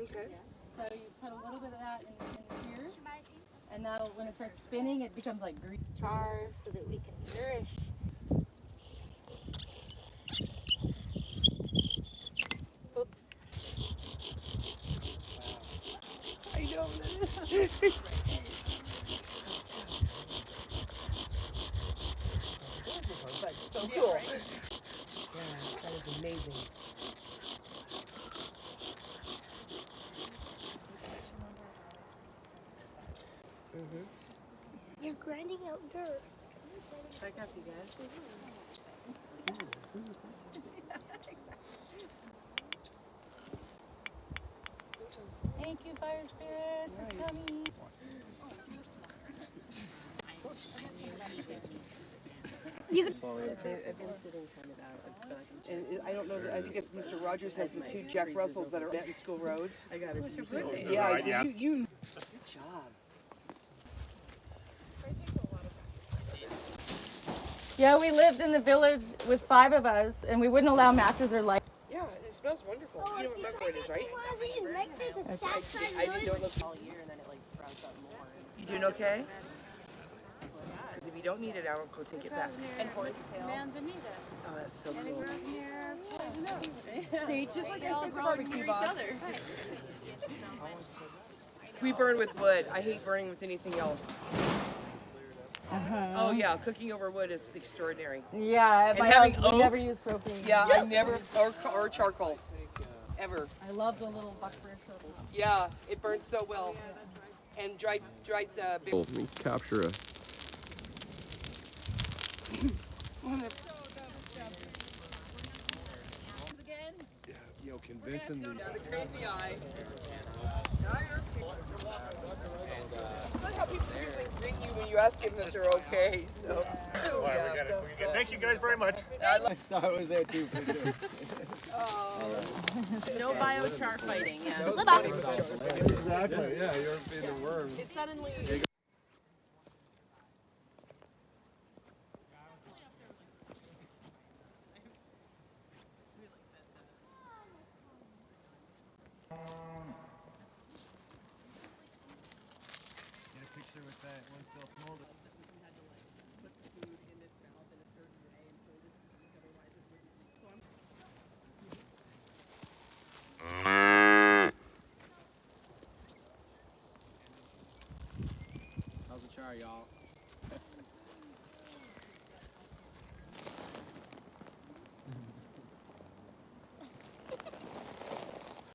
Okay. So you put a little bit of that in here, and that'll, when it starts spinning, it becomes like grease. Char so that we can nourish. Oops. I know that is. So cool. Yeah, that is amazing. You're grinding out dirt. Check out you guys. Thank you, Fire Spirit, for coming. You can. I've been sitting kind of out. And I don't know, I think it's Mr. Rogers has the 2 Jack Russells that are at School Road. I got it. Yeah, you. Good job. Yeah, we lived in the village with 5 of us, and we wouldn't allow matches or lights. Yeah, it smells wonderful. You don't remember where it is, right? I didn't know it looks all year and then it like sprouts up more. You doing okay? Because if you don't need it, I will go take it back. And horsetail. Manzanita. Oh, that's so cool. See, just like I said, the barbecue Bob. We burn with wood. I hate burning with anything else. Oh yeah, cooking over wood is extraordinary. Yeah, And my having house, we oak, never use propane. Yeah, I never, or charcoal, ever. I love the little buckbread shovel. Yeah, it burns so well. And dried big. Let me capture a. Yeah, you know, convincing the. The crazy eye. I like how people usually greet you when you ask them that they're okay. So. Thank you guys very much. I was there too. For sure. No biochar fighting, yeah. Exactly. Yeah, you're feeding the worms. It suddenly. Get a picture with that one still smoldering. How's the char, y'all?